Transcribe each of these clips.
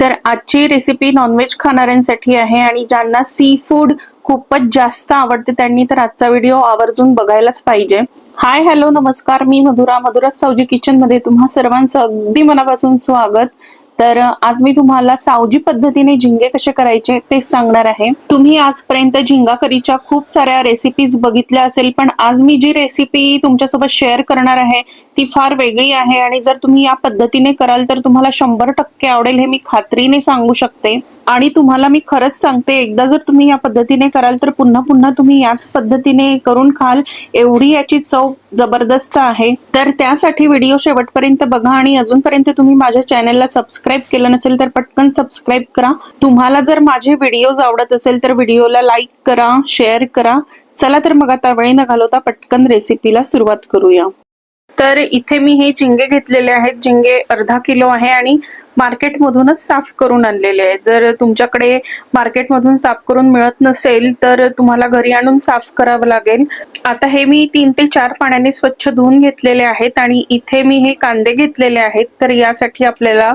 तर आजची recipe non veg खाणाऱ्यांसाठी आहे आणि ज्यांना सी फूड खूपच जास्त आवडते त्यांनी तर आजचा व्हिडिओ आवर्जून बघायलाच पाहिजे. हाय हॅलो नमस्कार, मी मधुरा सावजी किचन मध्ये तुम्हा सर्वांचं अगदी मनापासून स्वागत. तर आज मी तुम्हाला सावजी पद्धतीने झिंगे कसे करायचे ते सांगणार आहे. तुम्ही आजपर्यंत झिंगा करीच्या खूप साऱ्या रेसिपीज बघितल्या असेल, पण आज मी जी रेसिपी तुमच्यासोबत शेअर करणार आहे ती फार वेगळी आहे आणि जर तुम्ही या पद्धतीने कराल तर तुम्हाला 100% आवडेल हे मी खात्रीने सांगू शकते. आणि तुम्हाला मी खरंच सांगते, एकदा जर तुम्ही या पद्धतीने कराल तर पुन्हा पुन्हा तुम्ही याच पद्धतीने करून खाल, एवढी याची चव जबरदस्त आहे. तर त्यासाठी व्हिडिओ शेवटपर्यंत बघा आणि अजूनपर्यंत तुम्ही माझ्या चॅनलला सबस्क्राईब केलं नसेल तर पटकन सबस्क्राईब करा. तुम्हाला जर माझे व्हिडिओज आवडत असेल तर व्हिडिओला लाईक करा, शेअर करा. चला तर मग आता वेळ न घालवता पटकन रेसिपीला सुरुवात करूया. तर इथे मी हे झिंगे घेतलेले आहेत. झिंगे अर्धा किलो आहे आणि मार्केटमधूनच साफ करून आणलेले आहे. जर तुमच्याकडे मार्केटमधून साफ करून मिळत नसेल तर तुम्हाला घरी आणून साफ करावं लागेल. आता हे मी 3 ते 4 पाण्याने स्वच्छ धुवून घेतलेले आहेत आणि इथे मी हे कांदे घेतलेले आहेत. तर यासाठी आपल्याला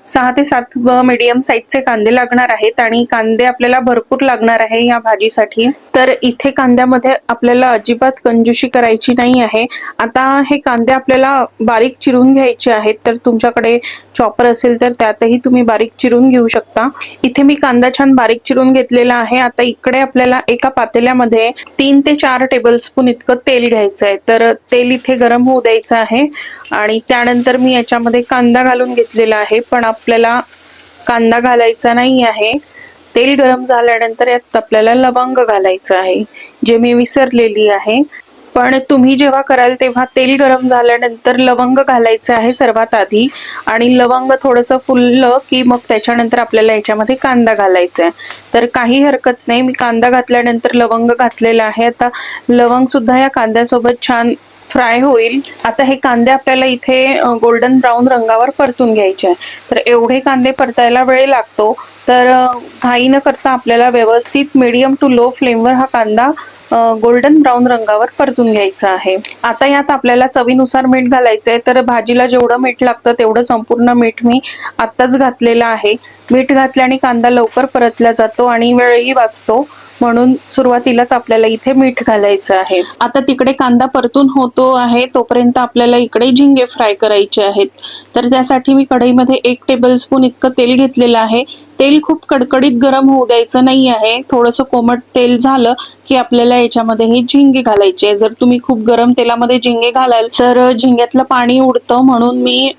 6 ते 7 मीडियम साईजचे कांदे लागणार आहेत आणि कांदे आपल्याला भरपूर लागणार आहे या भाजीसाठी. तर इथे कांद्यामध्ये आपल्याला अजिबात कंजूसी करायची नाही आहे. आता हे कांदे आपल्याला बारीक चिरून घ्यायचे आहेत. तर तुमच्याकडे चॉपर असेल तर त्यातही तुम्ही बारीक चिरून घेऊ शकता. इथे मी कांदा छान बारीक चिरून घेतलेला आहे. आता इकडे आपल्याला एका पातेल्यामध्ये 3 ते 4 टेबलस्पून इतकं तेल घ्यायचं आहे. तर तेल इथे गरम होऊ द्यायचं आहे आणि त्यानंतर मी याच्यामध्ये कांदा घालून घेतलेला आहे. पण आपल्याला कांदा घालायचा नाही आहे. तेल गरम झाल्यानंतर यात आपल्याला लवंग घालायचं आहे, जे मी विसरलेली आहे. पण तुम्ही जेव्हा कराल तेव्हा तेल गरम झाल्यानंतर लवंग घालायचं आहे सर्वात आधी आणि लवंग थोडंसं फुललं की मग त्याच्यानंतर आपल्याला याच्यामध्ये कांदा घालायचा आहे. तर काही हरकत नाही, मी कांदा घातल्यानंतर लवंग घातलेला आहे. आता लवंग सुद्धा या कांद्यासोबत छान फ्राय होईल. आता हे कांदे आपल्याला इथे गोल्डन ब्राऊन रंगावर परतून घ्यायचे आहे. तर एवढे कांदे परतायला वेळ लागतो. तर घाई न करता आपल्याला व्यवस्थित मीडियम टू लो फ्लेमवर हा कांदा गोल्डन ब्राऊन रंगावर परतून घ्यायचा आहे. आता यात आपल्याला चवीनुसार मीठ घालायचं आहे. तर भाजीला जेवढं मीठ लागतं तेवढं संपूर्ण मीठ मी आत्ताच घातलेलं आहे. मीठ घातल्याने कांदा लवकर परतला जातो आणि वेळही वाचतो, म्हणून सुरुवातीलाच आपल्याला इथे मीठ घालायचं आहे. आता तिकडे कांदा परतून होतो आहे तोपर्यंत आपल्याला इकडे झिंगे फ्राय करायचे आहेत. तर त्यासाठी मी कढईमध्ये 1 टेबलस्पून इतकं तेल घेतलेलं आहे. तेल खूप कडकडीत गरम होऊ द्यायचं नाही आहे. थोडंसं कोमट तेल झालं की आपल्याला याच्यामध्ये हे झिंगे घालायचे. जर तुम्ही खूप गरम तेलामध्ये झिंगे घालाल तर झिंग्यातलं पाणी उडतं, म्हणून मी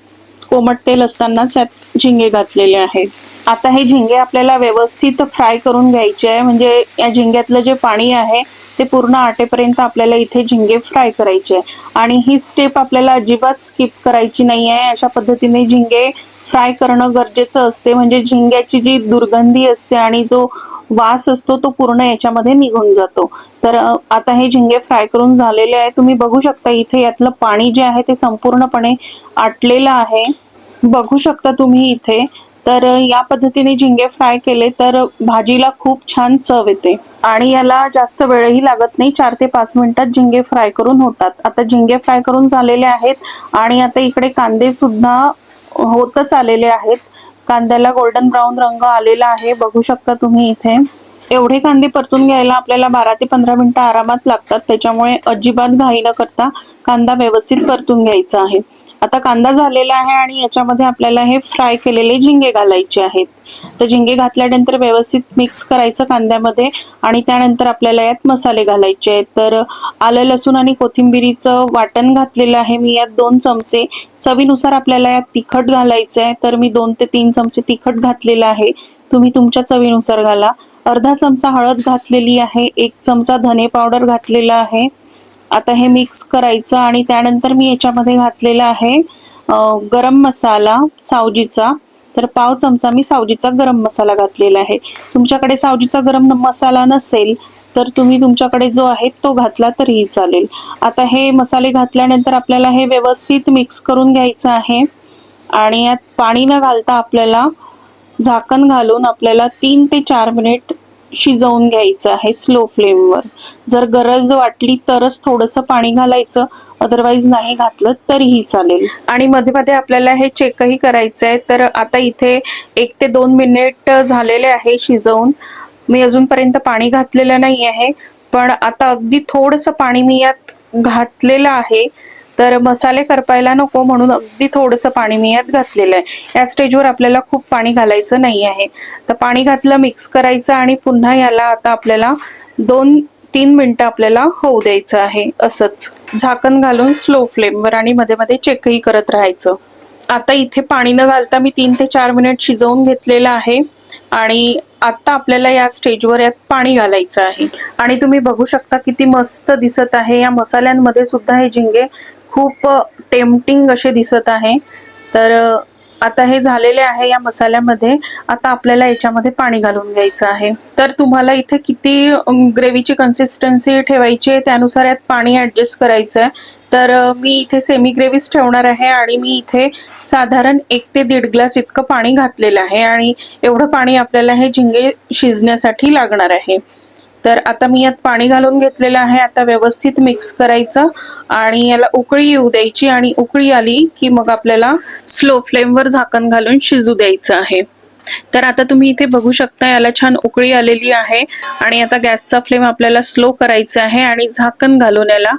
कोमट तेल असतानाच यात झिंगे घातलेले आहेत. आता हे झिंगे आपल्याला व्यवस्थित फ्राय करून घ्यायचे आहे, म्हणजे या झिंग्यातलं जे पाणी आहे ते पूर्ण आटेपर्यंत आपल्याला इथे झिंगे फ्राय करायचे आहे. आणि ही स्टेप आपल्याला अजिबात स्किप करायची नाही आहे. अशा पद्धतीने झिंगे फ्राय करणं गरजेचं असते, म्हणजे झिंग्याची जी दुर्गंधी असते आणि जो वास असतो तो पूर्ण याच्यामध्ये निघून जातो. तर आता हे झिंगे फ्राय करून झालेले आहे. तुम्ही बघू शकता इथे यातलं पाणी जे आहे ते संपूर्णपणे आटलेलं आहे, बघू शकता तुम्ही इथे. तर या पद्धतीने झिंगे फ्राय केले तर भाजीला खूप छान चव येते आणि याला जास्त वेळही लागत नाही. 4 ते 5 मिनिटात झिंगे फ्राय करून होतात. आता झिंगे फ्राय करून झालेले आहेत आणि आता इकडे कांदे सुद्धा होतच आलेले आहेत. कांद्याला गोल्डन ब्राऊन रंग आलेला आहे, बघू शकता तुम्ही इथे. एवढे कांदे परतून घ्यायला आपल्याला 12 ते 15 मिनिटं आरामात लागतात. त्याच्यामुळे अजिबात घाई न करता कांदा व्यवस्थित परतून घ्यायचा आहे. आता कांदा झालेला आहे आणि याच्यामध्ये आपल्याला हे फ्राय केलेले झिंगे घालायचे आहेत. तर झिंगे घातल्यानंतर व्यवस्थित मिक्स करायचं कांद्यामध्ये आणि त्यानंतर आपल्याला यात मसाले घालायचे आहेत. तर आलं लसूण आणि कोथिंबिरीचं वाटण घातलेलं आहे मी यात 2 चमचे. चवीनुसार आपल्याला यात तिखट घालायचं आहे. तर मी 2 ते 3 चमचे तिखट घातलेलं आहे. तुम्ही तुमच्या चवीनुसार घाला. अर्धा चमचा हळद घातलेली आहे. 1 चमचा धने पावडर घातलेला आहे. आता हे मिक्स करायचं आणि त्यानंतर मी याच्यामध्ये घातलेला आहे गरम मसाला सावजीचा. तर पाव चमचा मी सावजीचा गरम मसाला घातलेला आहे. तुमच्याकडे सावजीचा गरम मसाला नसेल तर तुम्ही तुमच्याकडे जो आहे तो घातला तरीही चालेल. आता हे मसाले घातल्यानंतर आपल्याला हे व्यवस्थित मिक्स करून घ्यायचं आहे आणि यात पाणी न घालता आपल्याला झाकण घालून आपल्याला 3 ते 4 मिनिट शिजवून घ्यायचं आहे स्लो फ्लेमवर. जर गरज वाटली तरच थोडंसं पाणी घालायचं, अदरवाईज नाही घातलं तरीही चालेल. आणि मध्ये मध्ये आपल्याला हे चेकही करायचं आहे. तर आता इथे 1 ते 2 मिनिट झालेले आहे शिजवून. मी अजूनपर्यंत पाणी घातलेलं नाही आहे, पण आता अगदी थोडंसं पाणी मी यात घातलेलं आहे. तर मसाले करपायला नको म्हणून अगदी थोडंसं पाणी मी यात घातलेलं आहे. या स्टेजवर आपल्याला खूप पाणी घालायचं नाही आहे. तर पाणी घातलं, मिक्स करायचं आणि पुन्हा याला आता आपल्याला 2-3 मिनिटं आपल्याला होऊ द्यायचं आहे. असंच झाकण घालून स्लो फ्लेमवर आणि मध्ये मध्ये चेकही करत राहायचं. आता इथे पाणी न घालता मी 3 ते 4 मिनिट शिजवून घेतलेलं आहे आणि आता आपल्याला या स्टेजवर यात पाणी घालायचं आहे. आणि तुम्ही बघू शकता किती मस्त दिसत आहे. या मसाल्यांमध्ये सुद्धा हे झिंगे खूप टेम्पटिंग असे दिसत आहे. तर आता हे झालेले आहे या मसाल्यामध्ये. आता आपल्याला याच्यामध्ये पाणी घालून घ्यायचं आहे. तर तुम्हाला इथे किती ग्रेव्हीची कन्सिस्टन्सी ठेवायची आहे त्यानुसार यात पाणी ऍडजस्ट करायचं आहे. तर मी इथे सेमी ग्रेव्हीच ठेवणार आहे आणि मी इथे साधारण 1 ते 1.5 ग्लास इतकं पाणी घातलेलं आहे आणि एवढं पाणी आपल्याला हे झिंगे शिजण्यासाठी लागणार आहे. तर आता मी यात पाणी घालून घेतलेलं आहे. आता व्यवस्थित मिक्स करायचं आणि याला उकळी येऊ द्यायची आणि उकळी आली की मग आपल्याला स्लो फ्लेमवर झाकण घालून शिजू द्यायचं आहे. तर आता तुम्ही इथे बघू शकता याला छान उकळी आलेली आहे आणि आता गॅसचा फ्लेम आपल्याला स्लो करायचा आहे आणि झाकण घालून याला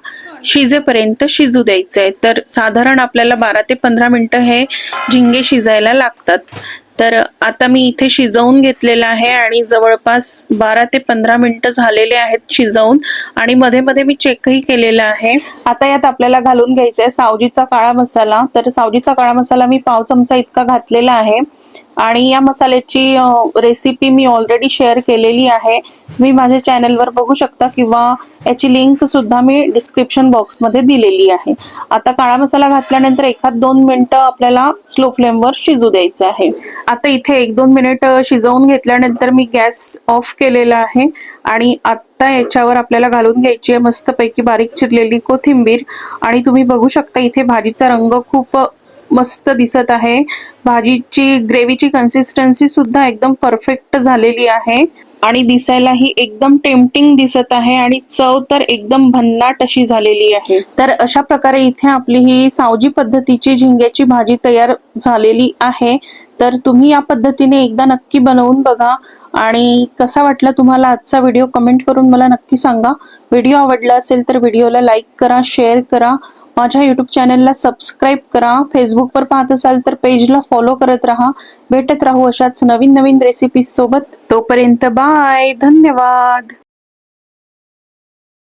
शिजेपर्यंत शिजू द्यायचं आहे. तर साधारण आपल्याला 12 ते 15 मिनिटं हे झिंगे शिजायला लागतात. तर आता मी इथे शिजवून घेतलेलं आहे आणि जवळपास 12 ते 15 मिनिटं झालेले आहेत शिजवून आणि मध्ये मध्ये मी चेकही केलेला आहे. आता यात आपल्याला घालून घ्यायचा आहे सावजीचा काळा मसाला. तर सावजीचा काळा मसाला मी पाव चमचा इतका घातलेला आहे आणि या मसाल्याची रेसिपी मी ऑलरेडी शेअर केलेली आहे. तुम्ही माझ्या चॅनलवर बघू शकता किंवा याची लिंक सुद्धा मी डिस्क्रिप्शन बॉक्समध्ये दिलेली आहे. आता काळा मसाला घातल्यानंतर 1-2 मिनिटं आपल्याला स्लो फ्लेमवर शिजू द्यायचं आहे. आता इथे 1-2 मिनिट शिजवून घेतल्यानंतर मी गॅस ऑफ केलेला आहे आणि आता याच्यावर आपल्याला घालून घ्यायची आहे मस्तपैकी बारीक चिरलेली कोथिंबीर. आणि तुम्ही बघू शकता इथे भाजीचा रंग खूप मस्त दिसत आहे. भाजीची ग्रेव्हीची कन्सिस्टन्सी सुद्धा एकदम परफेक्ट झालेली आहे आणि दिसायलाही एकदम टेम्पटिंग दिसत आहे आणि चव तर एकदम भन्नाट अशी झालेली आहे. तर अशा प्रकारे इथे आपली ही सावजी पद्धतीची झिंग्याची भाजी तयार झालेली आहे. तर तुम्ही या पद्धतीने एकदा नक्की बनवून बघा आणि कसा वाटला तुम्हाला आजचा व्हिडिओ कमेंट करून मला नक्की सांगा. व्हिडिओ आवडला असेल तर व्हिडिओला लाईक करा, शेअर करा, माझ्या युट्यूब चॅनलला सबस्क्राईब करा. फेसबुकवर पाहत असाल तर पेजला फॉलो करत राहा. भेटत राहू अशाच नवीन नवीन रेसिपीज सोबत. तोपर्यंत बाय, धन्यवाद.